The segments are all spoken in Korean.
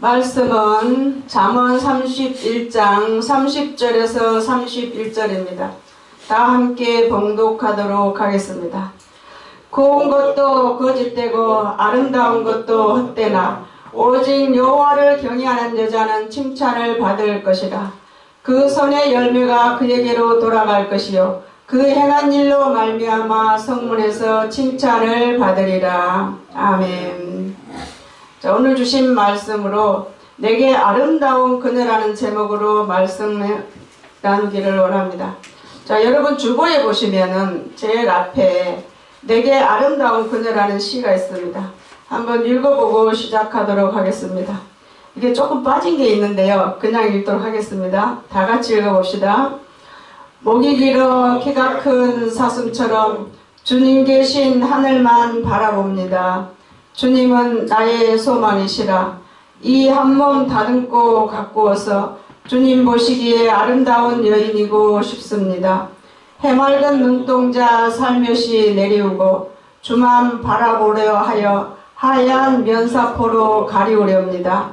말씀은 잠언 31장 30절에서 31절입니다. 다 함께 봉독하도록 하겠습니다. 고운 것도 거짓되고 아름다운 것도 헛되나 오직 여호와를 경외하는 여자는 칭찬을 받을 것이라. 그 손의 열매가 그에게로 돌아갈 것이요 그 행한 일로 말미암아 성문에서 칭찬을 받으리라. 아멘. 자, 오늘 주신 말씀으로 내게 아름다운 그녀라는 제목으로 말씀을 나누기를 원합니다. 자, 여러분 주보에 보시면은 제일 앞에 내게 아름다운 그녀라는 시가 있습니다. 한번 읽어보고 시작하도록 하겠습니다. 이게 조금 빠진 게 있는데요. 그냥 읽도록 하겠습니다. 다 같이 읽어봅시다. 목이 길어 키가 큰 사슴처럼 주님 계신 하늘만 바라봅니다. 주님은 나의 소망이시라. 이 한 몸 다듬고 가꾸어서 주님 보시기에 아름다운 여인이고 싶습니다. 해맑은 눈동자 살며시 내리우고 주만 바라보려 하여 하얀 면사포로 가리우렵니다.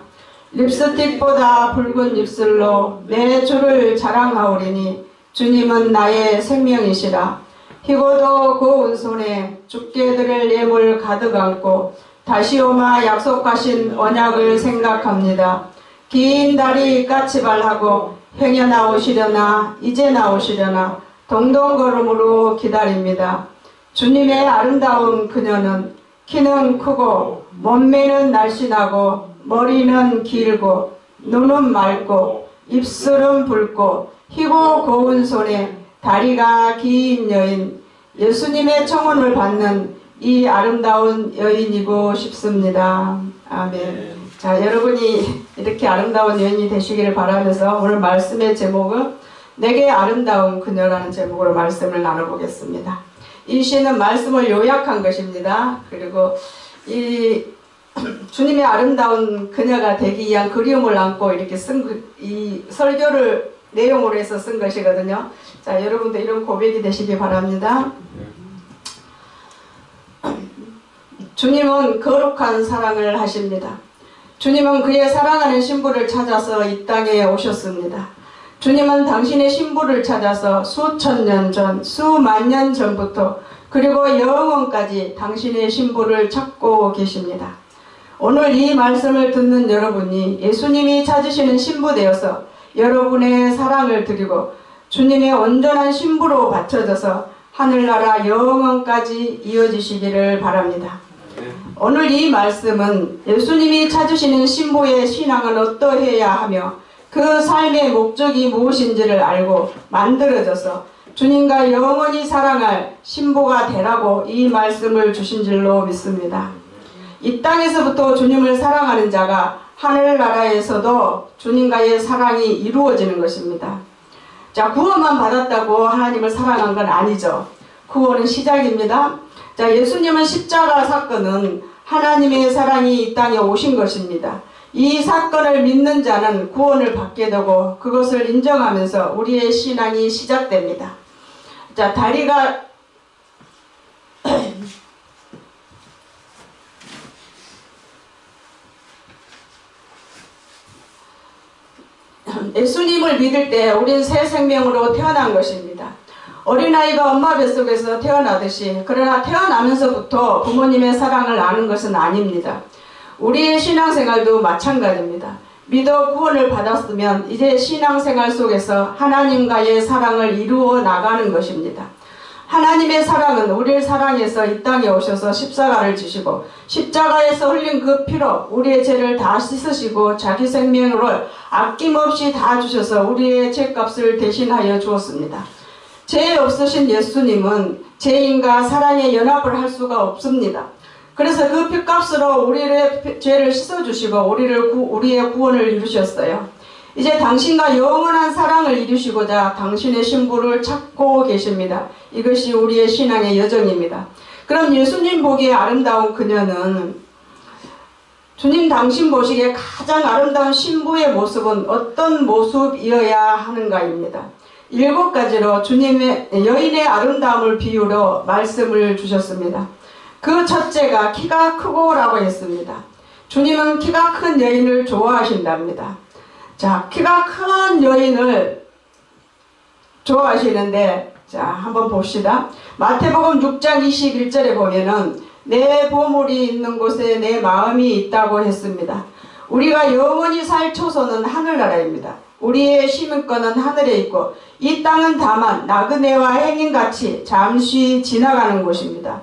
립스틱보다 붉은 입술로 내 주를 자랑하오리니 주님은 나의 생명이시라. 희고도 고운 손에 죽게 드릴 예물 가득 안고 다시 오마 약속하신 언약을 생각합니다. 긴 다리 까치발하고 행여 나오시려나 이제 나오시려나 동동걸음으로 기다립니다. 주님의 아름다운 그녀는 키는 크고 몸매는 날씬하고 머리는 길고 눈은 맑고 입술은 붉고 희고 고운 손에 다리가 긴 여인, 예수님의 청혼을 받는 이 아름다운 여인이고 싶습니다. 아멘. 자, 여러분이 이렇게 아름다운 여인이 되시기를 바라면서 오늘 말씀의 제목은 내게 아름다운 그녀라는 제목으로 말씀을 나눠보겠습니다. 이 시는 말씀을 요약한 것입니다. 그리고 이 주님의 아름다운 그녀가 되기 위한 그리움을 안고 이렇게 이 설교를 내용으로 해서 쓴 것이거든요. 자, 여러분도 이런 고백이 되시기 바랍니다. 주님은 거룩한 사랑을 하십니다. 주님은 그의 사랑하는 신부를 찾아서 이 땅에 오셨습니다. 주님은 당신의 신부를 찾아서 수천 년 전, 수만 년 전부터 그리고 영원까지 당신의 신부를 찾고 계십니다. 오늘 이 말씀을 듣는 여러분이 예수님이 찾으시는 신부 되어서 여러분의 사랑을 드리고 주님의 온전한 신부로 바쳐져서 하늘나라 영원까지 이어지시기를 바랍니다. 오늘 이 말씀은 예수님이 찾으시는 신부의 신앙은 어떠해야 하며 그 삶의 목적이 무엇인지를 알고 만들어져서 주님과 영원히 사랑할 신부가 되라고 이 말씀을 주신 줄로 믿습니다. 이 땅에서부터 주님을 사랑하는 자가 하늘나라에서도 주님과의 사랑이 이루어지는 것입니다. 자, 구원만 받았다고 하나님을 사랑한 건 아니죠. 구원은 시작입니다. 자, 예수님은 십자가 사건은 하나님의 사랑이 이 땅에 오신 것입니다. 이 사건을 믿는 자는 구원을 받게 되고 그것을 인정하면서 우리의 신앙이 시작됩니다. 자, 다리가 예수님을 믿을 때 우린 새 생명으로 태어난 것입니다. 어린아이가 엄마 뱃속에서 태어나듯이 그러나 태어나면서부터 부모님의 사랑을 아는 것은 아닙니다. 우리의 신앙생활도 마찬가지입니다. 믿어 구원을 받았으면 이제 신앙생활 속에서 하나님과의 사랑을 이루어 나가는 것입니다. 하나님의 사랑은 우리를 사랑해서 이 땅에 오셔서 십자가를 지시고 십자가에서 흘린 그 피로 우리의 죄를 다 씻으시고 자기 생명을 아낌없이 다 주셔서 우리의 죄값을 대신하여 주었습니다. 죄 없으신 예수님은 죄인과 사랑의 연합을 할 수가 없습니다. 그래서 그 피값으로 우리의 죄를 씻어주시고 우리의 구원을 이루셨어요. 이제 당신과 영원한 사랑을 이루시고자 당신의 신부를 찾고 계십니다. 이것이 우리의 신앙의 여정입니다. 그럼 예수님 보기에 아름다운 그녀는 주님 당신 보시기에 가장 아름다운 신부의 모습은 어떤 모습이어야 하는가입니다. 7가지로 주님의 여인의 아름다움을 비유로 말씀을 주셨습니다. 그 첫째가 키가 크고라고 했습니다. 주님은 키가 큰 여인을 좋아하신답니다. 자, 키가 큰 여인을 좋아하시는데, 자, 한번 봅시다. 마태복음 6장 21절에 보면은 내 보물이 있는 곳에 내 마음이 있다고 했습니다. 우리가 영원히 살 초소는 하늘나라입니다. 우리의 시민권은 하늘에 있고 이 땅은 다만 나그네와 행인같이 잠시 지나가는 곳입니다.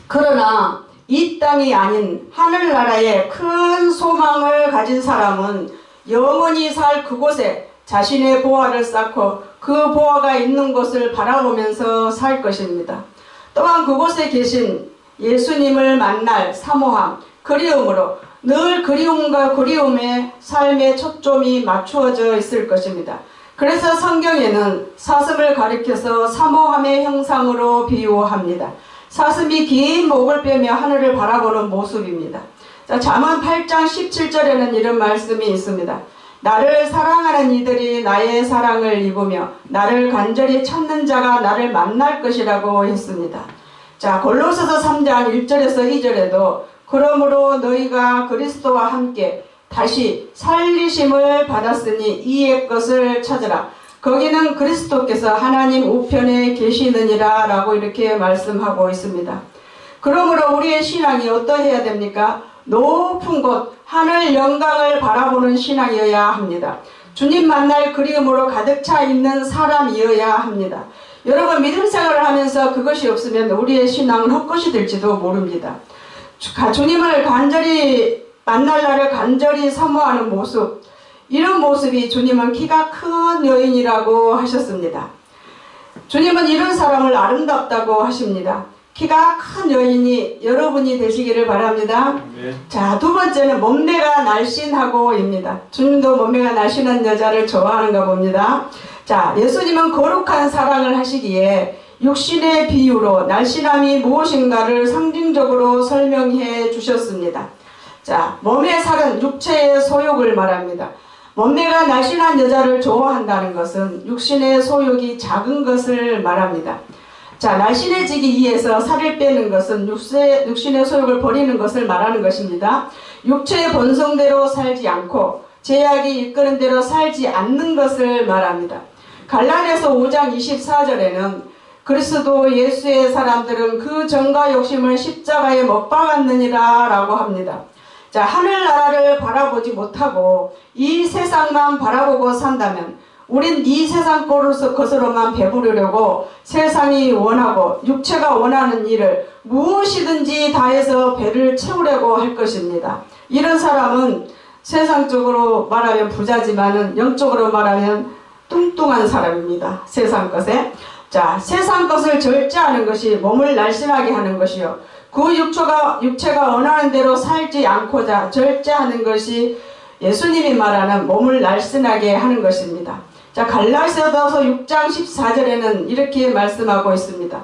그러나 이 땅이 아닌 하늘나라에 큰 소망을 가진 사람은 영원히 살 그곳에 자신의 보화를 쌓고 그 보화가 있는 곳을 바라보면서 살 것입니다. 또한 그곳에 계신 예수님을 만날 사모함, 그리움으로 늘 그리움과 그리움에 삶의 초점이 맞추어져 있을 것입니다. 그래서 성경에는 사슴을 가리켜서 사모함의 형상으로 비유합니다. 사슴이 긴 목을 빼며 하늘을 바라보는 모습입니다. 자, 잠언 8장 17절에는 이런 말씀이 있습니다. 나를 사랑하는 이들이 나의 사랑을 입으며 나를 간절히 찾는 자가 나를 만날 것이라고 했습니다. 자, 골로새서 3장 1절에서 2절에도 그러므로 너희가 그리스도와 함께 다시 살리심을 받았으니 이의 것을 찾으라. 거기는 그리스도께서 하나님 우편에 계시느니라 라고 이렇게 말씀하고 있습니다. 그러므로 우리의 신앙이 어떠해야 됩니까? 높은 곳 하늘 영광을 바라보는 신앙이어야 합니다. 주님 만날 그리움으로 가득 차 있는 사람이어야 합니다. 여러분, 믿음 생활을 하면서 그것이 없으면 우리의 신앙은 헛것이 될지도 모릅니다. 주님을 간절히 만날 날을 간절히 사모하는 모습, 이런 모습이 주님은 키가 큰 여인이라고 하셨습니다. 주님은 이런 사람을 아름답다고 하십니다. 키가 큰 여인이 여러분이 되시기를 바랍니다. 네. 자, 두 번째는 몸매가 날씬하고입니다. 주님도 몸매가 날씬한 여자를 좋아하는가 봅니다. 자, 예수님은 거룩한 사랑을 하시기에 육신의 비유로 날씬함이 무엇인가를 상징적으로 설명해 주셨습니다. 자, 몸의 살은 육체의 소욕을 말합니다. 몸매가 날씬한 여자를 좋아한다는 것은 육신의 소욕이 작은 것을 말합니다. 자, 날씬해지기 위해서 살을 빼는 것은 육신의 소욕을 버리는 것을 말하는 것입니다. 육체의 본성대로 살지 않고 제약이 이끄는 대로 살지 않는 것을 말합니다. 갈라디아서 5장 24절에는 그리스도 예수의 사람들은 그 정과 욕심을 십자가에 못 박았느니라 라고 합니다. 자, 하늘나라를 바라보지 못하고 이 세상만 바라보고 산다면 우린 이 세상 것으로만 배부르려고 세상이 원하고 육체가 원하는 일을 무엇이든지 다해서 배를 채우려고 할 것입니다. 이런 사람은 세상적으로 말하면 부자지만은 영적으로 말하면 뚱뚱한 사람입니다. 세상 것에. 자, 세상 것을 절제하는 것이 몸을 날씬하게 하는 것이요. 그 육체가 원하는 대로 살지 않고자 절제하는 것이 예수님이 말하는 몸을 날씬하게 하는 것입니다. 자, 갈라디아서 6장 14절에는 이렇게 말씀하고 있습니다.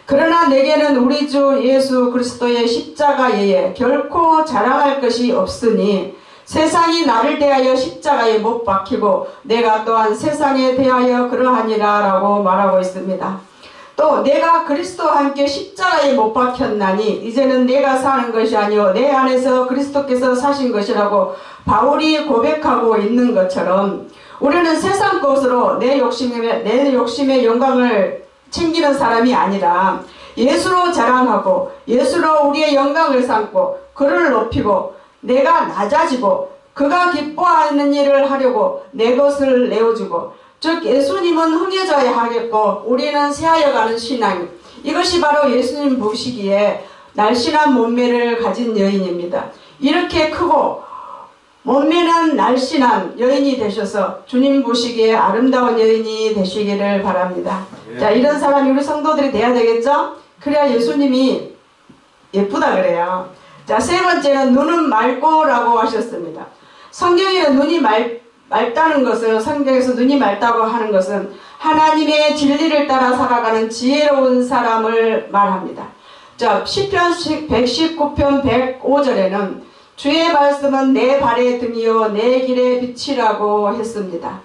그러나 내게는 우리 주 예수 그리스도의 십자가에 결코 자랑할 것이 없으니 세상이 나를 대하여 십자가에 못 박히고 내가 또한 세상에 대하여 그러하니라 라고 말하고 있습니다. 또 내가 그리스도와 함께 십자가에 못 박혔나니 이제는 내가 사는 것이 아니요 내 안에서 그리스도께서 사신 것이라고 바울이 고백하고 있는 것처럼 우리는 세상 것으로 내 욕심의 영광을 챙기는 사람이 아니라 예수로 자랑하고 예수로 우리의 영광을 삼고 그를 높이고 내가 낮아지고 그가 기뻐하는 일을 하려고 내 것을 내어주고 즉 예수님은 흥해져야 하겠고 우리는 쇠하여가는 신앙, 이것이 바로 예수님 보시기에 날씬한 몸매를 가진 여인입니다. 이렇게 크고 몸매는 날씬한 여인이 되셔서 주님 보시기에 아름다운 여인이 되시기를 바랍니다. 자, 이런 사람이 우리 성도들이 돼야 되겠죠? 그래야 예수님이 예쁘다 그래요. 자, 세 번째는 눈은 맑고라고 하셨습니다. 성경에는 눈이 맑다는 것은, 성경에서 눈이 맑다고 하는 것은 하나님의 진리를 따라 살아가는 지혜로운 사람을 말합니다. 자, 시편 119편 105절에는 주의 말씀은 내 발의 등이요 내 길의 빛이라고 했습니다.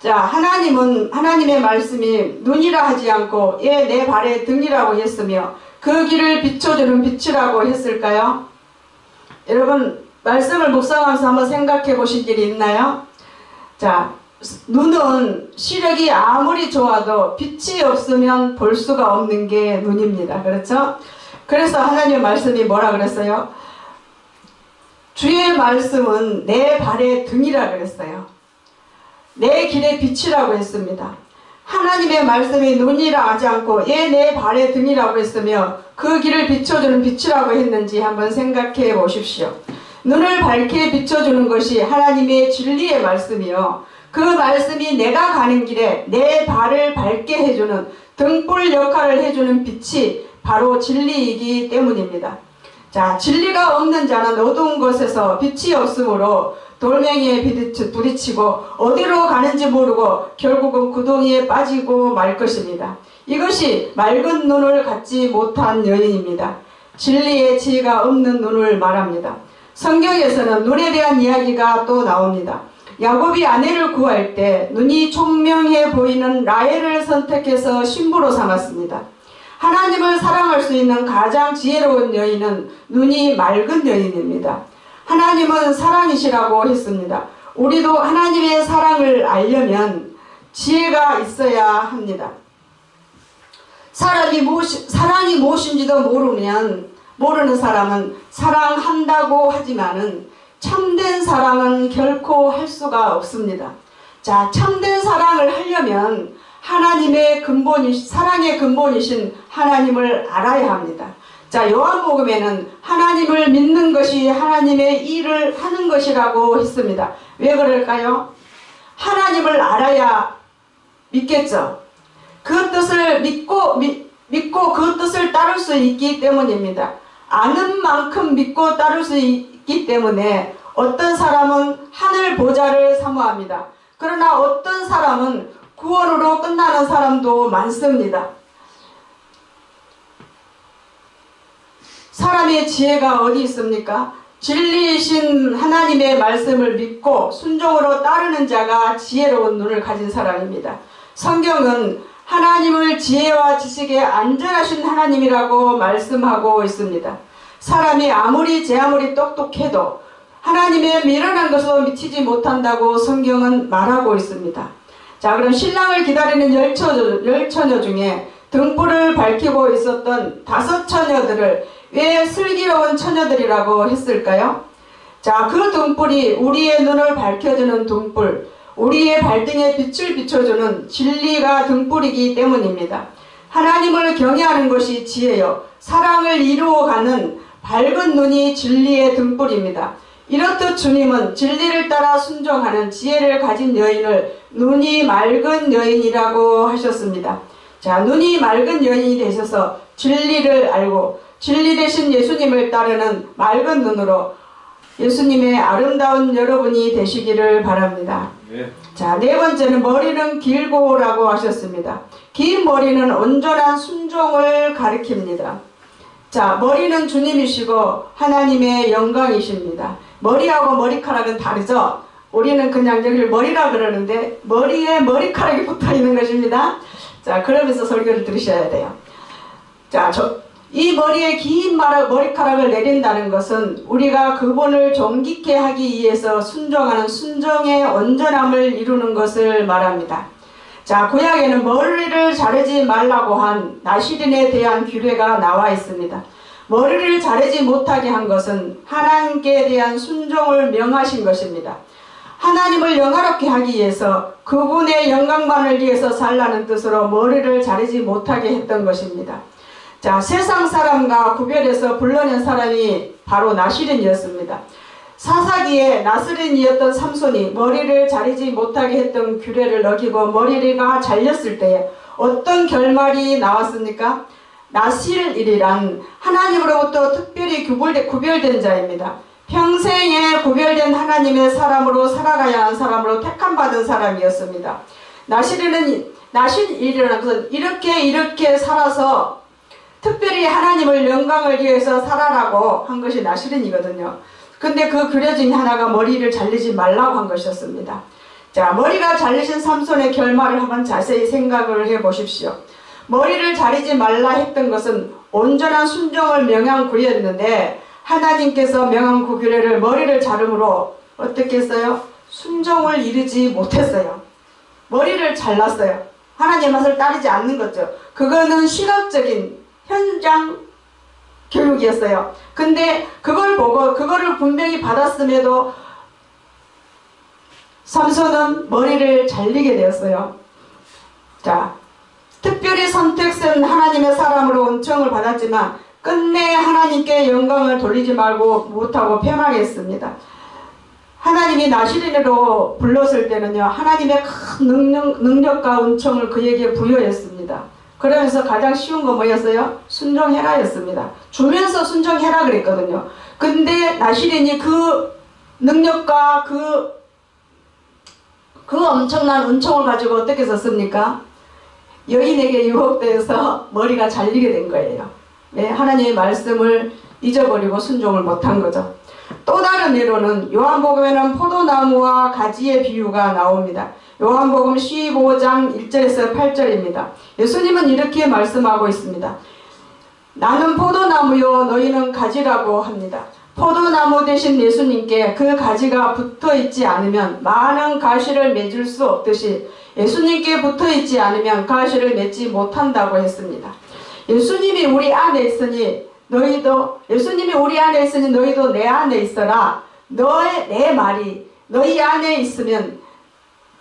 자, 하나님은 하나님의 말씀이 눈이라 하지 않고 내 발의 등이라고 했으며 그 길을 비춰주는 빛이라고 했을까요? 여러분 말씀을 묵상하면서 한번 생각해 보신 일이 있나요? 자, 눈은 시력이 아무리 좋아도 빛이 없으면 볼 수가 없는 게 눈입니다. 그렇죠? 그래서 하나님의 말씀이 뭐라 그랬어요? 주의 말씀은 내 발의 등이라 그랬어요. 내 길의 빛이라고 했습니다. 하나님의 말씀이 눈이라 하지 않고 내 발의 등이라고 했으며 그 길을 비춰주는 빛이라고 했는지 한번 생각해 보십시오. 눈을 밝게 비춰주는 것이 하나님의 진리의 말씀이요, 그 말씀이 내가 가는 길에 내 발을 밝게 해주는 등불 역할을 해주는 빛이 바로 진리이기 때문입니다. 자, 진리가 없는 자는 어두운 곳에서 빛이 없으므로 돌멩이에 부딪히고 어디로 가는지 모르고 결국은 구덩이에 빠지고 말 것입니다. 이것이 맑은 눈을 갖지 못한 여인입니다. 진리의 지혜가 없는 눈을 말합니다. 성경에서는 눈에 대한 이야기가 또 나옵니다. 야곱이 아내를 구할 때 눈이 총명해 보이는 라헬을 선택해서 신부로 삼았습니다. 하나님을 사랑할 수 있는 가장 지혜로운 여인은 눈이 맑은 여인입니다. 하나님은 사랑이시라고 했습니다. 우리도 하나님의 사랑을 알려면 지혜가 있어야 합니다. 사랑이 무엇인지도 모르는 사람은 사랑한다고 하지만은 참된 사랑은 결코 할 수가 없습니다. 자, 참된 사랑을 하려면 하나님의 사랑의 근본이신 하나님을 알아야 합니다. 자, 요한복음에는 하나님을 믿는 것이 하나님의 일을 하는 것이라고 했습니다. 왜 그럴까요? 하나님을 알아야 믿겠죠. 그 뜻을 믿고 그 뜻을 따를 수 있기 때문입니다. 아는 만큼 믿고 따를 수 있기 때문에 어떤 사람은 하늘 보좌를 사모합니다. 그러나 어떤 사람은 구원으로 끝나는 사람도 많습니다. 사람의 지혜가 어디 있습니까? 진리이신 하나님의 말씀을 믿고 순종으로 따르는 자가 지혜로운 눈을 가진 사람입니다. 성경은 하나님을 지혜와 지식에 안전하신 하나님이라고 말씀하고 있습니다. 사람이 아무리 똑똑해도 하나님의 미련한 것으로 미치지 못한다고 성경은 말하고 있습니다. 자, 그럼 신랑을 기다리는 열 처녀 중에 등불을 밝히고 있었던 5 처녀들을 왜 슬기로운 처녀들이라고 했을까요? 자, 그 등불이 우리의 눈을 밝혀주는 등불, 우리의 발등에 빛을 비춰주는 진리가 등불이기 때문입니다. 하나님을 경외하는 것이 지혜요, 사랑을 이루어가는 밝은 눈이 진리의 등불입니다. 이렇듯 주님은 진리를 따라 순종하는 지혜를 가진 여인을 눈이 맑은 여인이라고 하셨습니다. 자, 눈이 맑은 여인이 되셔서 진리를 알고 진리 되신 예수님을 따르는 맑은 눈으로 예수님의 아름다운 여러분이 되시기를 바랍니다. 네. 자, 4번째는 머리는 길고라고 하셨습니다. 긴 머리는 온전한 순종을 가리킵니다. 자, 머리는 주님이시고 하나님의 영광이십니다. 머리하고 머리카락은 다르죠? 우리는 그냥 여기를 머리라 그러는데 머리에 머리카락이 붙어 있는 것입니다. 자, 그러면서 설교를 들으셔야 돼요. 자, 이 머리에 긴 머리카락을 내린다는 것은 우리가 그분을 존귀케 하기 위해서 순종하는 순종의 온전함을 이루는 것을 말합니다. 자, 구약에는 머리를 자르지 말라고 한 나시린에 대한 규례가 나와 있습니다. 머리를 자르지 못하게 한 것은 하나님께 대한 순종을 명하신 것입니다. 하나님을 영화롭게 하기 위해서 그분의 영광만을 위해서 살라는 뜻으로 머리를 자르지 못하게 했던 것입니다. 자, 세상 사람과 구별해서 불러낸 사람이 바로 나시린이었습니다. 사사기에 나스린이었던 삼손이 머리를 자르지 못하게 했던 규례를 어기고 머리가 잘렸을 때에 어떤 결말이 나왔습니까? 나실이란 하나님으로부터 특별히 구별된 자입니다. 평생에 구별된 하나님의 사람으로 살아가야 하는 사람으로 택함받은 사람이었습니다. 나실이라는 것은 이렇게 살아서 특별히 하나님을 영광을 위해서 살아라고 한 것이 나실인이거든요. 근데 그 규례 중에 하나가 머리를 잘리지 말라고 한 것이었습니다. 자, 머리가 잘리신 삼손의 결말을 한번 자세히 생각을 해 보십시오. 머리를 자르지 말라 했던 것은 온전한 순종을 명한 구였는데 하나님께서 명한 그 규례를 머리를 자름으로 어떻게 했어요? 순종을 이루지 못했어요. 머리를 잘랐어요. 하나님의 맛을 따르지 않는 거죠. 그거는 시각적인 현장 교육이었어요. 근데 그걸 보고 그거를 분명히 받았음에도 삼손은 머리를 잘리게 되었어요. 자, 특별히 선택된 하나님의 사람으로 은총을 받았지만 끝내 하나님께 영광을 돌리지 말고 못하고 패망했습니다. 하나님이 나시린으로 불렀을 때는요, 하나님의 큰 능력과 은총을 그에게 부여했습니다. 그러면서 가장 쉬운 거 뭐였어요? 순종해라 였습니다. 주면서 순종해라 그랬거든요. 근데 나시린이 그 능력과 그 엄청난 은총을 가지고 어떻게 썼습니까? 여인에게 유혹되어서 머리가 잘리게 된 거예요. 네, 하나님의 말씀을 잊어버리고 순종을 못한 거죠. 또 다른 예로는 요한복음에는 포도나무와 가지의 비유가 나옵니다. 요한복음 15장 1절에서 8절입니다. 예수님은 이렇게 말씀하고 있습니다. 나는 포도나무요 너희는 가지라고 합니다. 포도나무 대신 예수님께 그 가지가 붙어있지 않으면 많은 가시를 맺을 수 없듯이 예수님께 붙어있지 않으면 가시를 맺지 못한다고 했습니다. 예수님이 우리 안에 있으니 너희도 내 안에 있어라. 내 말이 너희 안에 있으면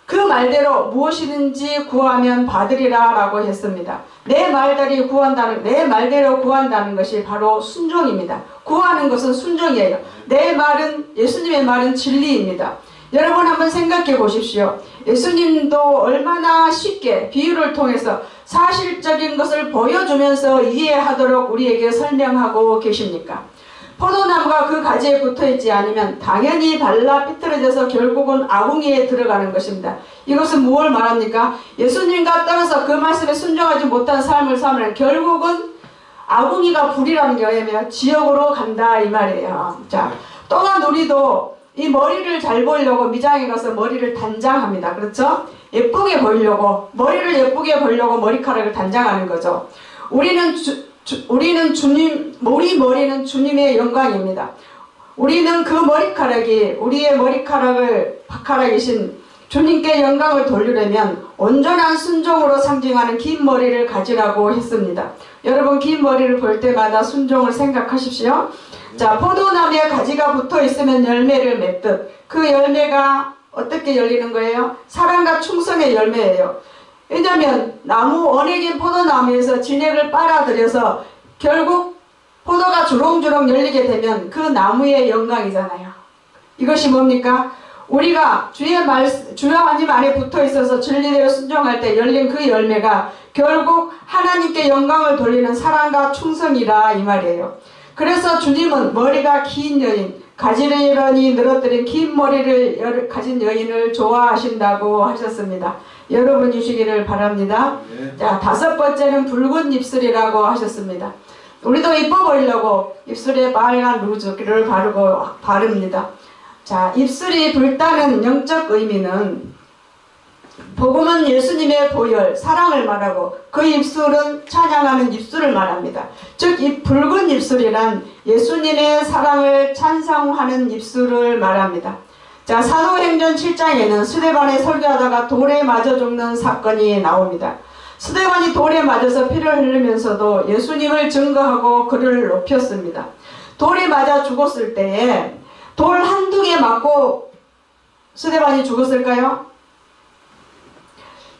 그 말대로 무엇이든지 구하면 받으리라 라고 했습니다. 내 말대로 구한다는 것이 바로 순종입니다. 구하는 것은 순종이에요. 내 말은, 예수님의 말은 진리입니다. 여러분 한번 생각해 보십시오. 예수님도 얼마나 쉽게 비유를 통해서 사실적인 것을 보여주면서 이해하도록 우리에게 설명하고 계십니까? 포도나무가 그 가지에 붙어있지 않으면 당연히 발라 삐뚤어져서 결국은 아궁이에 들어가는 것입니다. 이것은 무엇을 말합니까? 예수님과 떨어져 그 말씀에 순종하지 못한 삶을 살면 결국은 아궁이가 불이라는 거예요. 지옥으로 간다 이 말이에요. 자, 또한 우리도 이 머리를 잘 보이려고 미장에 가서 머리를 단장합니다. 그렇죠? 예쁘게 보이려고, 머리를 예쁘게 보이려고 머리카락을 단장하는 거죠. 우리 머리는 주님의 영광입니다. 우리는 그 머리카락이 우리의 박하락이신 주님께 영광을 돌리려면 온전한 순종으로 상징하는 긴 머리를 가지라고 했습니다. 여러분 긴 머리를 볼 때마다 순종을 생각하십시오. 자, 포도나무에 가지가 붙어 있으면 열매를 맺듯 그 열매가 어떻게 열리는 거예요? 사랑과 충성의 열매예요. 왜냐하면 원액인 포도나무에서 진액을 빨아들여서 결국 포도가 주렁주렁 열리게 되면 그 나무의 영광이잖아요. 이것이 뭡니까? 우리가 주여 하나님 안에 붙어 있어서 진리대로 순종할 때 열린 그 열매가 결국 하나님께 영광을 돌리는 사랑과 충성이라 이 말이에요. 그래서 주님은 머리가 긴 여인, 가지런히 늘어뜨린 긴 머리를 가진 여인을 좋아하신다고 하셨습니다. 여러분이시기를 바랍니다. 네. 자, 5번째는 붉은 입술이라고 하셨습니다. 우리도 이뻐 보이려고 입술에 빨간 루즈를 바릅니다. 자, 입술이 붉다는 영적 의미는 복음은 예수님의 보혈, 사랑을 말하고 그 입술은 찬양하는 입술을 말합니다. 즉, 이 붉은 입술이란 예수님의 사랑을 찬송하는 입술을 말합니다. 자, 사도행전 7장에는 스데반이 설교하다가 돌에 맞아 죽는 사건이 나옵니다. 스데반이 돌에 맞아서 피를 흘리면서도 예수님을 증거하고 그를 높였습니다. 돌에 맞아 죽었을 때에 돌 한두 개 맞고 스데반이 죽었을까요?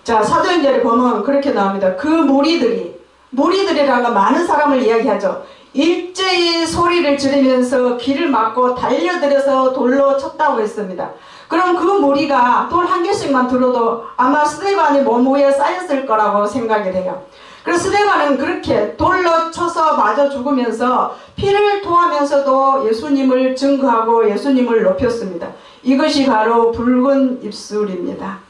자, 사도행전에 보면 그렇게 나옵니다. 그 무리들이라는 건 많은 사람을 이야기하죠. 일제히 소리를 지르면서 길을 막고 달려들어서 돌로 쳤다고 했습니다. 그럼 그 무리가 돌 한 개씩만 들어도 아마 스데반이 몸 위에 쌓였을 거라고 생각이 돼요. 그래서 스데반은 그렇게 돌로 쳐서 맞아 죽으면서 피를 토하면서도 예수님을 증거하고 예수님을 높였습니다. 이것이 바로 붉은 입술입니다.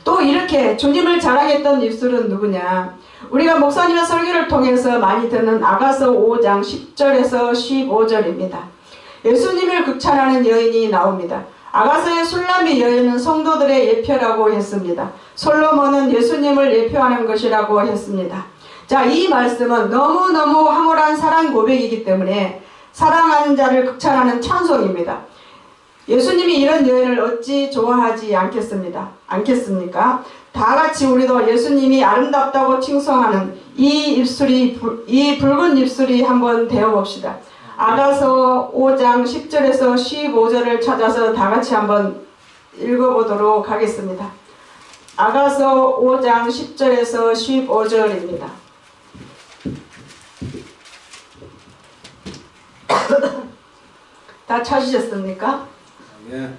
또 이렇게 주님을 자랑했던 입술은 누구냐? 우리가 목사님의 설교를 통해서 많이 듣는 아가서 5장 10절에서 15절입니다. 예수님을 극찬하는 여인이 나옵니다. 아가서의 술람이 여인은 성도들의 예표라고 했습니다. 솔로몬은 예수님을 예표하는 것이라고 했습니다. 자, 이 말씀은 너무너무 황홀한 사랑 고백이기 때문에 사랑하는 자를 극찬하는 찬송입니다. 예수님이 이런 여인을 어찌 좋아하지 않겠습니까? 다 같이 우리도 예수님이 아름답다고 칭송하는 이 붉은 입술이 한번 배워봅시다. 아가서 5장 10절에서 15절을 찾아서 다 같이 한번 읽어보도록 하겠습니다. 아가서 5장 10절에서 15절입니다. 다 찾으셨습니까? 네.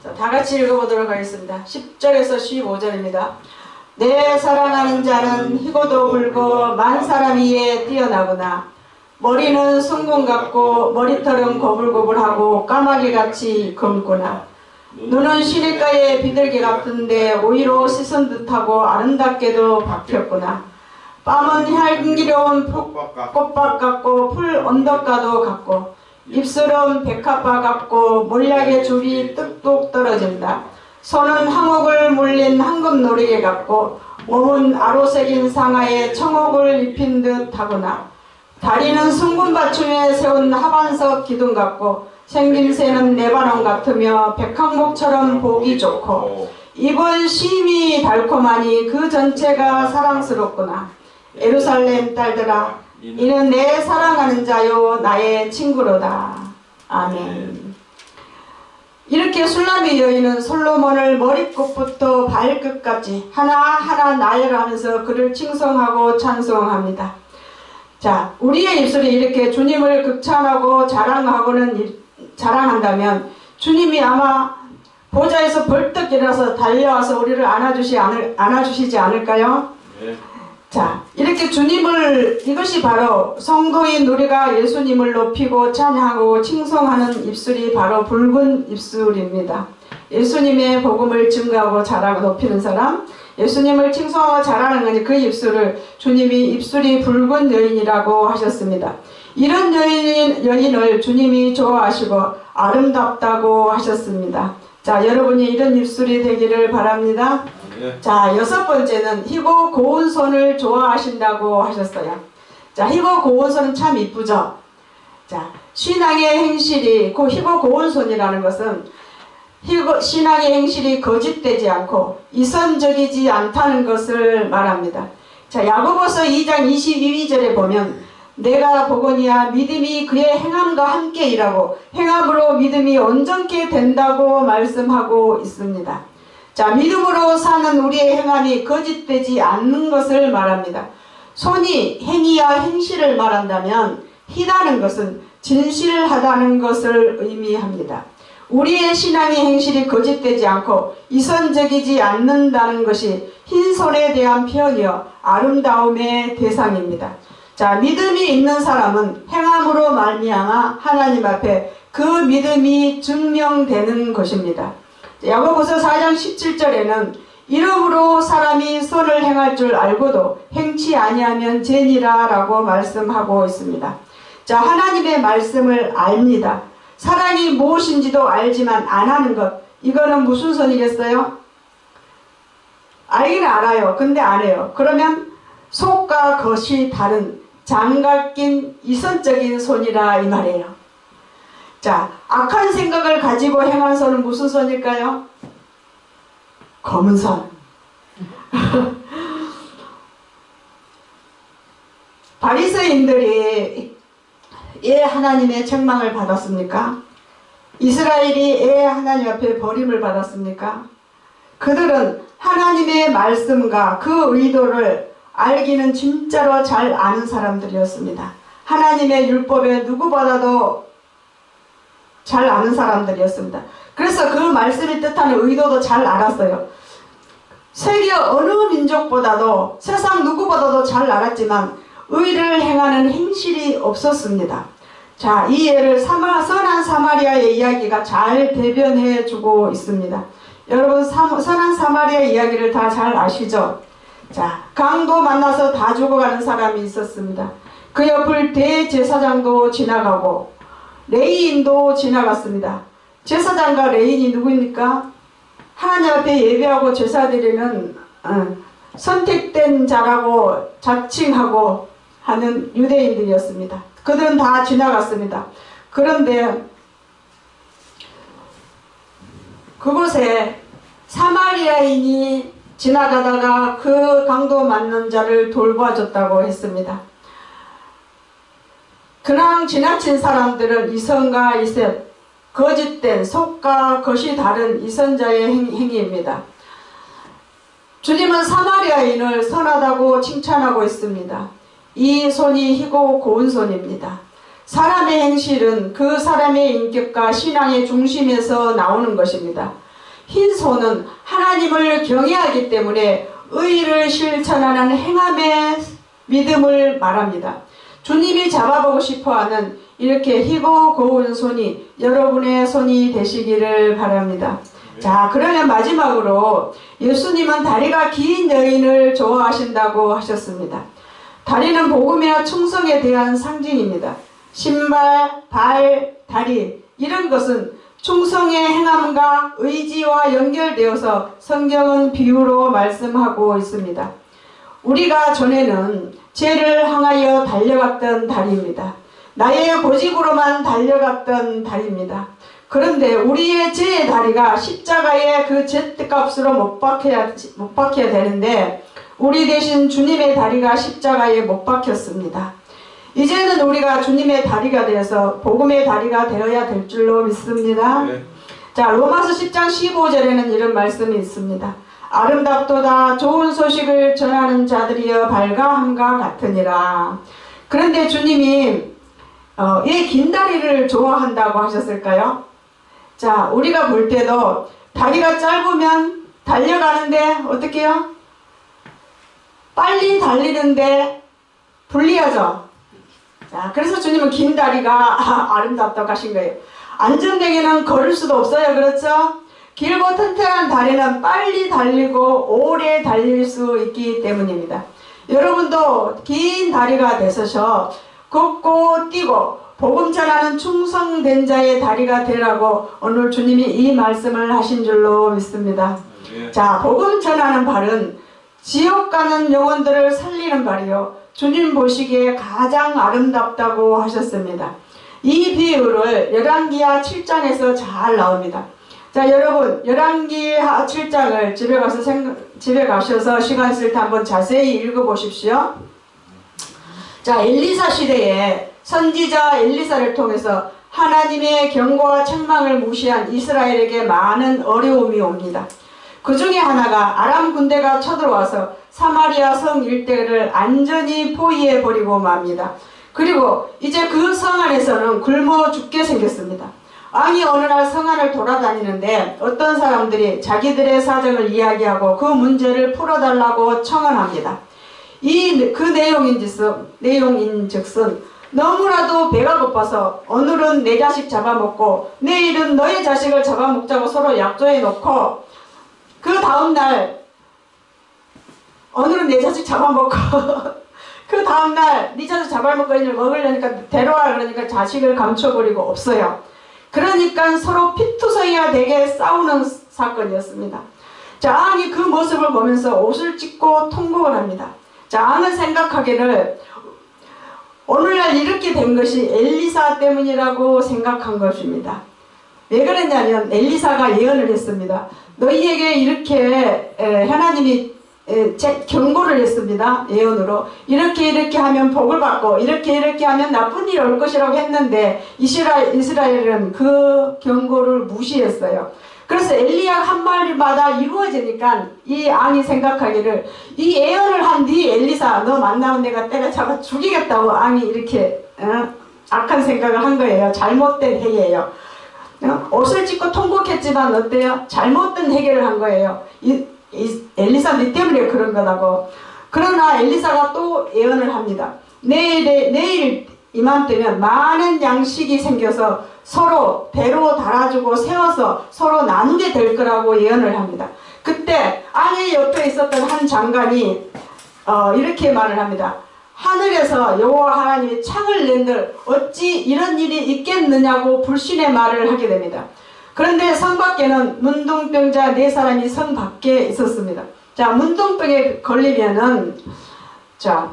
자, 다 같이 읽어보도록 하겠습니다. 10절에서 15절입니다. 내 사랑하는 자는 희고도 불고 만 사람 위에 뛰어나구나. 머리는 숭궁 같고 머리털은 고불고불하고 까마귀같이 검구나. 눈은 시냇가의 비둘기 같은데 오이로 씻은 듯하고 아름답게도 박혔구나. 뺨은 향기로운 꽃밭 같고 풀 언덕가도 같고 입술은 백합화 같고 몰약의 줄이 뚝뚝 떨어진다. 손은 항옥을 물린 황금 노리개 같고 몸은 아로새긴 상하에 청옥을 입힌 듯 하구나. 다리는 숭군밭중에 세운 하반석 기둥 같고 생김새는 레바논 같으며 백항목처럼 보기 좋고 입은 심이 달콤하니 그 전체가 사랑스럽구나. 예루살렘 딸들아, 이는 내 사랑하는 자요 나의 친구로다. 아멘. 이렇게 술람이 여인은 솔로몬을 머리끝부터 발끝까지 하나하나 나열하면서 그를 칭송하고 찬송합니다. 자, 우리의 입술이 이렇게 주님을 극찬하고 자랑한다면 주님이 아마 보좌에서 벌떡 일어나서 달려와서 우리를 안아주시지 않을까요? 네. 자, 이렇게 이것이 바로 성도인 우리가 예수님을 높이고 찬양하고 칭송하는 입술이 바로 붉은 입술입니다. 예수님의 복음을 증거하고 자랑하고 높이는 사람, 예수님을 칭송하고 자랑하는 것이 그 입술을 주님이 입술이 붉은 여인이라고 하셨습니다. 이런 여인을 주님이 좋아하시고 아름답다고 하셨습니다. 자, 여러분이 이런 입술이 되기를 바랍니다. 자, 6번째는 희고 고운 손을 좋아하신다고 하셨어요. 자, 희고 고운 손은 참 이쁘죠. 자, 신앙의 행실이 희고 고운 손이라는 것은 신앙의 행실이 거짓되지 않고 이선적이지 않다는 것을 말합니다. 자, 야고보서 2장 22절에 보면 내가 보거니와 믿음이 그의 행함과 함께 일하고 행함으로 믿음이 온전케 된다고 말씀하고 있습니다. 자, 믿음으로 사는 우리의 행함이 거짓되지 않는 것을 말합니다. 손이 행위와 행실을 말한다면 희다는 것은 진실하다는 것을 의미합니다. 우리의 신앙의 행실이 거짓되지 않고 이선적이지 않는다는 것이 흰손에 대한 표현이요 아름다움의 대상입니다. 자, 믿음이 있는 사람은 행함으로 말미암아 하나님 앞에 그 믿음이 증명되는 것입니다. 야고보서 4장 17절에는 이름으로 사람이 선을 행할 줄 알고도 행치 아니하면 죄니라 라고 말씀하고 있습니다. 자, 하나님의 말씀을 압니다. 사랑이 무엇인지도 알지만 안 하는 것, 이거는 무슨 선이겠어요? 알기는 알아요. 근데 안 해요. 그러면 속과 겉이 다른 장갑 낀 이선적인 손이라 이 말이에요. 자, 악한 생각을 가지고 행한 손은 무슨 손일까요? 검은 손. 바리새인들이 왜 하나님의 책망을 받았습니까? 이스라엘이 왜 하나님 앞에 버림을 받았습니까? 그들은 하나님의 말씀과 그 의도를 알기는 진짜로 잘 아는 사람들이었습니다. 하나님의 율법에 누구보다도 잘 아는 사람들이었습니다. 그래서 그 말씀이 뜻하는 의도도 잘 알았어요. 세계 어느 민족보다도 세상 누구보다도 잘 알았지만 의를 행하는 행실이 없었습니다. 자, 이 예를 선한 사마리아의 이야기가 잘 대변해 주고 있습니다. 여러분, 선한 사마리아 이야기를 다 잘 아시죠? 자, 강도 만나서 다 죽어가는 사람이 있었습니다. 그 옆을 대제사장도 지나가고 레위인도 지나갔습니다. 제사장과 레위인이 누구입니까? 하나님 앞에 예배하고 제사 드리는 선택된 자라고 자칭하고 하는 유대인들이었습니다. 그들은 다 지나갔습니다. 그런데 그곳에 사마리아인이 지나가다가 그 강도 맞는 자를 돌봐줬다고 했습니다. 그냥 지나친 사람들은 이선과 이셋, 거짓된 속과 겉이 다른 이선자의 행위입니다. 주님은 사마리아인을 선하다고 칭찬하고 있습니다. 이 손이 희고 고운 손입니다. 사람의 행실은 그 사람의 인격과 신앙의 중심에서 나오는 것입니다. 흰 손은 하나님을 경외하기 때문에 의를 실천하는 행함의 믿음을 말합니다. 주님이 잡아보고 싶어하는 이렇게 희고 고운 손이 여러분의 손이 되시기를 바랍니다. 자, 그러면 마지막으로 예수님은 다리가 긴 여인을 좋아하신다고 하셨습니다. 다리는 복음이나 충성에 대한 상징입니다. 신발, 발, 다리 이런 것은 충성의 행함과 의지와 연결되어서 성경은 비유로 말씀하고 있습니다. 우리가 전에는 죄를 향하여 달려갔던 다리입니다. 나의 고집으로만 달려갔던 다리입니다. 그런데 우리의 죄의 다리가 십자가의 그 죄값으로 못 박혀야 되는데 우리 대신 주님의 다리가 십자가에 못 박혔습니다. 이제는 우리가 주님의 다리가 되어서 복음의 다리가 되어야 될 줄로 믿습니다. 네. 자, 로마서 10장 15절에는 이런 말씀이 있습니다. 아름답도다 좋은 소식을 전하는 자들이여 발가함과 같으니라. 그런데 주님이 왜 긴 다리를 좋아한다고 하셨을까요? 자, 우리가 볼 때도 다리가 짧으면 달려가는데 어떻게 해요? 빨리 달리는데 불리하죠. 자, 그래서 주님은 긴 다리가 아름답다고 하신 거예요. 안전되게는 걸을 수도 없어요. 그렇죠? 길고 튼튼한 다리는 빨리 달리고 오래 달릴 수 있기 때문입니다. 여러분도 긴 다리가 되셔서 걷고 뛰고 복음 전하는 충성된 자의 다리가 되라고 오늘 주님이 이 말씀을 하신 줄로 믿습니다. 자, 복음 전하는 발은 지옥 가는 영혼들을 살리는 발이요 주님 보시기에 가장 아름답다고 하셨습니다. 이 비유를 열왕기하 7장에서 잘 나옵니다. 자, 여러분 열왕기하 7장을 집에 가셔서 시간 있을 때 한번 자세히 읽어보십시오. 자, 엘리사 시대에 선지자 엘리사를 통해서 하나님의 경고와 책망을 무시한 이스라엘에게 많은 어려움이 옵니다. 그 중에 하나가 아람 군대가 쳐들어와서 사마리아 성 일대를 안전히 포위해버리고 맙니다. 그리고 이제 그 성 안에서는 굶어 죽게 생겼습니다. 왕이 어느 날 성 안을 돌아다니는데 어떤 사람들이 자기들의 사정을 이야기하고 그 문제를 풀어달라고 청원합니다. 그 내용인즉슨 너무나도 배가 고파서 오늘은 내 자식 잡아먹고 내일은 너의 자식을 잡아먹자고 서로 약조해 놓고 그 다음날 오늘은 내 자식 잡아먹고 그 다음날 네 자식 잡아먹고 이걸 먹으려니까 데려와 그러니까 자식을 감춰버리고 없어요. 그러니까 서로 피투성이가 되게 싸우는 사건이었습니다. 자, 왕이 그 모습을 보면서 옷을 찢고 통곡을 합니다. 자, 왕은 생각하기를 오늘날 이렇게 된 것이 엘리사 때문이라고 생각한 것입니다. 왜 그랬냐면 엘리사가 예언을 했습니다. 너희에게 이렇게 하나님이 경고를 했습니다. 예언으로 이렇게 하면 복을 받고 이렇게 하면 나쁜 일이 올 것이라고 했는데 이스라엘은 그 경고를 무시했어요. 그래서 엘리야 한 말마다 이루어지니까 이 왕이 생각하기를 이 예언을 한 네 엘리사 너 만나면 내가 때려잡아 죽이겠다고 왕이 이렇게 악한 생각을 한 거예요. 잘못된 해결이에요. 옷을 찢고 통곡했지만 어때요? 잘못된 해결을 한 거예요. 엘리사 네 때문에 그런 거라고. 그러나 엘리사가 또 예언을 합니다. 내일 이맘때면 많은 양식이 생겨서 서로 배로 달아주고 세워서 서로 나누게 될 거라고 예언을 합니다. 그때 왕의 옆에 있었던 한 장관이 이렇게 말을 합니다. 하늘에서 여호와 하나님이 창을 낸들 어찌 이런 일이 있겠느냐고 불신의 말을 하게 됩니다. 그런데 성 밖에는 문둥병자 4사람이 성 밖에 있었습니다. 자, 문둥병에 걸리면은, 자,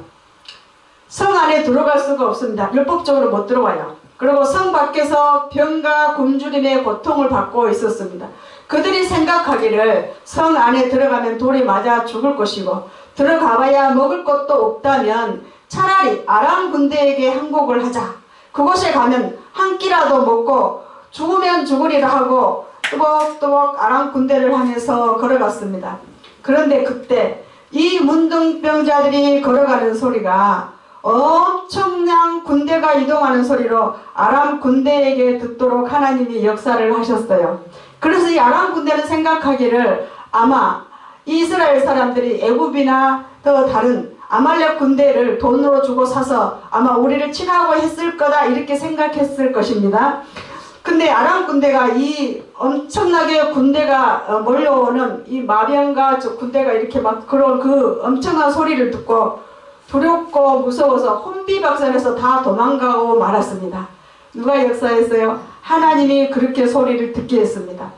성 안에 들어갈 수가 없습니다. 율법적으로 못 들어와요. 그리고 성 밖에서 병과 굶주림의 고통을 받고 있었습니다. 그들이 생각하기를 성 안에 들어가면 돌이 맞아 죽을 것이고 들어가봐야 먹을 것도 없다면 차라리 아람 군대에게 항복을 하자. 그곳에 가면 한 끼라도 먹고 죽으면 죽으리라 하고 또박또박 아람 군대를 향해서 걸어갔습니다. 그런데 그때 이 문둥병자들이 걸어가는 소리가 엄청난 군대가 이동하는 소리로 아람 군대에게 듣도록 하나님이 역사를 하셨어요. 그래서 이 아람 군대는 생각하기를 아마 이스라엘 사람들이 애굽이나 또 다른 아말렉 군대를 돈으로 주고 사서 아마 우리를 치라고 했을 거다 이렇게 생각했을 것입니다. 근데 아람 군대가 이 엄청나게 군대가 몰려오는 이 마병과 저 군대가 이렇게 막 그런 그 엄청난 소리를 듣고 두렵고 무서워서 혼비박산해서 다 도망가고 말았습니다. 누가 역사했어요? 하나님이 그렇게 소리를 듣게 했습니다.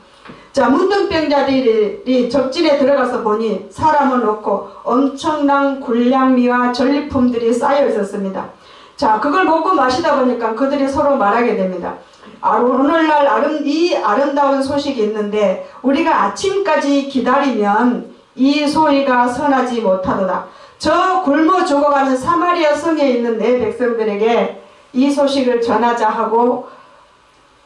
자, 문둥병자들이 적진에 들어가서 보니 사람은 없고 엄청난 군량미와 전리품들이 쌓여 있었습니다. 자, 그걸 먹고 마시다 보니까 그들이 서로 말하게 됩니다. 오늘날 이 아름다운 소식이 있는데 우리가 아침까지 기다리면 이 소리가 선하지 못하도다. 저 굶어 죽어가는 사마리아 성에 있는 내 백성들에게 이 소식을 전하자 하고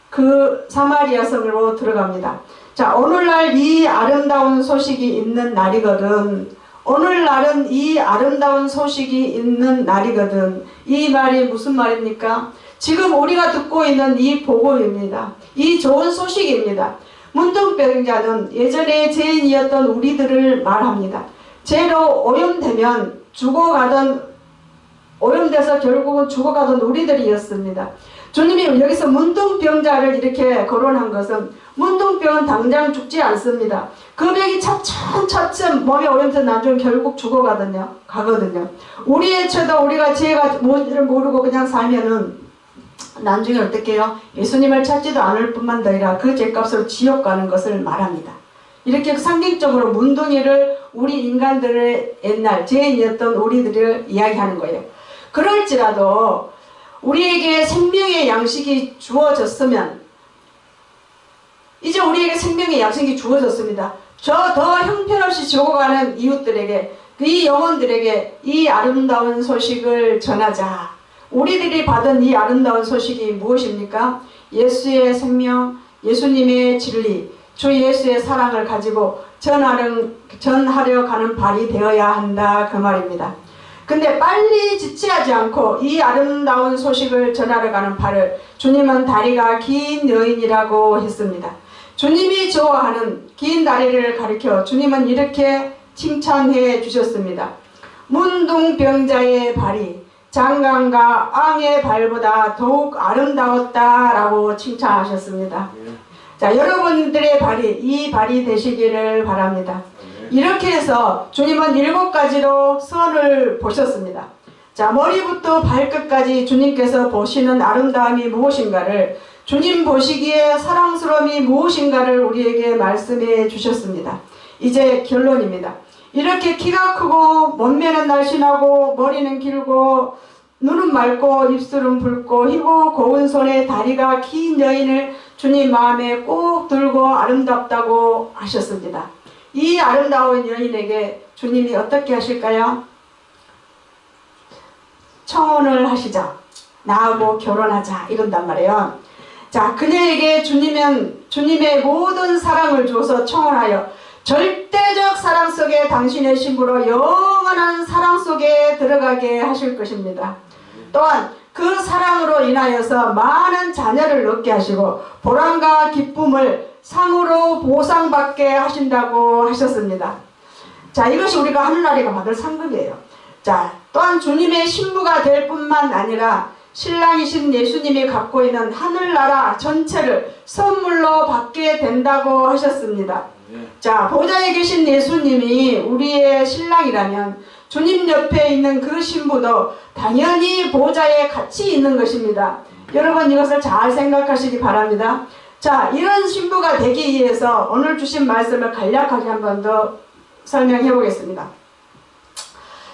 그 사마리아 성으로 들어갑니다. 자, 오늘날 이 아름다운 소식이 있는 날이거든. 오늘날은 이 아름다운 소식이 있는 날이거든. 이 말이 무슨 말입니까? 지금 우리가 듣고 있는 이 복음입니다. 이 좋은 소식입니다. 문둥병자는 예전에 죄인이었던 우리들을 말합니다. 죄로 오염되면 오염돼서 결국은 죽어가던 우리들이었습니다. 주님이 여기서 문둥병자를 이렇게 거론한 것은 문둥병은 당장 죽지 않습니다. 그 병이 차츰차츰 몸에 오염돼서 나중에 결국 가거든요. 우리의 죄도 우리가 죄가 뭔지를 모르고 그냥 살면은 나중에 어떻게 해요? 예수님을 찾지도 않을 뿐만 아니라 그 죄값으로 지옥 가는 것을 말합니다. 이렇게 상징적으로 문둥이를 우리 인간들의 옛날 죄인이었던 우리들을 이야기하는 거예요. 그럴지라도 우리에게 생명의 양식이 주어졌으면 이제 우리에게 생명의 양식이 주어졌습니다. 저 더 형편없이 죽어가는 이웃들에게 이 영혼들에게 이 아름다운 소식을 전하자. 우리들이 받은 이 아름다운 소식이 무엇입니까? 예수의 생명, 예수님의 진리, 주 예수의 사랑을 가지고 전하려 가는 발이 되어야 한다 그 말입니다. 근데 빨리 지체하지 않고 이 아름다운 소식을 전하러 가는 발을 주님은 다리가 긴 여인이라고 했습니다. 주님이 좋아하는 긴 다리를 가리켜 주님은 이렇게 칭찬해 주셨습니다. 문둥병자의 발이 장관과 앙의 발보다 더욱 아름다웠다라고 칭찬하셨습니다. 자, 여러분들의 발이 이 발이 되시기를 바랍니다. 이렇게 해서 주님은 7가지로 선을 보셨습니다. 자, 머리부터 발끝까지 주님께서 보시는 아름다움이 무엇인가를, 주님 보시기에 사랑스러움이 무엇인가를 우리에게 말씀해 주셨습니다. 이제 결론입니다. 이렇게 키가 크고 몸매는 날씬하고 머리는 길고 눈은 맑고 입술은 붉고 희고 고운 손에 다리가 긴 여인을 주님 마음에 꼭 들고 아름답다고 하셨습니다. 이 아름다운 여인에게 주님이 어떻게 하실까요? 청혼을 하시자. 나하고 결혼하자. 이런단 말이에요. 자, 그녀에게 주님은 주님의 모든 사랑을 주어서 청혼하여 절대적 사랑 속에 당신의 신부로 영원한 사랑 속에 들어가게 하실 것입니다. 또한 그 사랑으로 인하여서 많은 자녀를 얻게 하시고 보람과 기쁨을 상으로 보상받게 하신다고 하셨습니다. 자, 이것이 우리가 하늘나라가 받을 상급이에요. 자, 또한 주님의 신부가 될 뿐만 아니라 신랑이신 예수님이 갖고 있는 하늘나라 전체를 선물로 받게 된다고 하셨습니다. 자, 보좌에 계신 예수님이 우리의 신랑이라면 주님 옆에 있는 그 신부도 당연히 보좌에 같이 있는 것입니다. 여러분, 이것을 잘 생각하시기 바랍니다. 자, 이런 신부가 되기 위해서 오늘 주신 말씀을 간략하게 한 번 더 설명해 보겠습니다.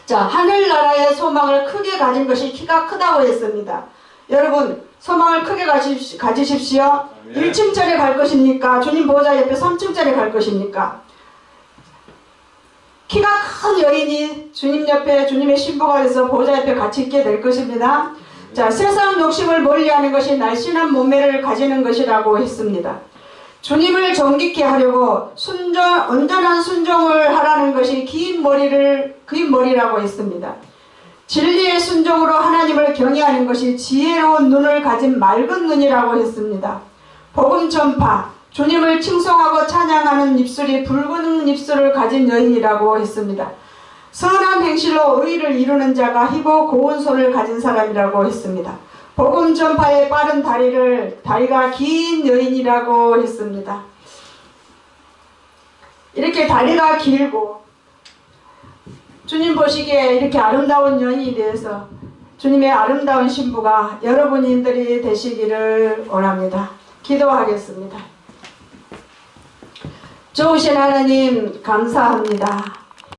자, 하늘나라의 소망을 크게 가진 것이 키가 크다고 했습니다. 여러분, 소망을 크게 가지십시오. 1층짜리 갈 것입니까? 주님 보좌 옆에 3층짜리 갈 것입니까? 키가 큰 여인이 주님 옆에, 주님의 신부가 돼서 보좌 옆에 같이 있게 될 것입니다. 자, 세상 욕심을 멀리하는 것이 날씬한 몸매를 가지는 것이라고 했습니다. 주님을 정직케 하려고 온전한 순종을 하라는 것이 긴 머리라고 했습니다. 진리의 순종으로 하나님을 경외하는 것이 지혜로운 눈을 가진 맑은 눈이라고 했습니다. 복음 전파, 주님을 칭송하고 찬양하는 입술이 붉은 입술을 가진 여인이라고 했습니다. 선한 행실로 의를 이루는 자가 희고 고운 손을 가진 사람이라고 했습니다. 복음 전파의 빠른 다리가 긴 여인이라고 했습니다. 이렇게 다리가 길고 주님 보시기에 이렇게 아름다운 여인이 되어서 주님의 아름다운 신부가 여러분들이 되시기를 원합니다. 기도하겠습니다. 좋으신 하나님 감사합니다.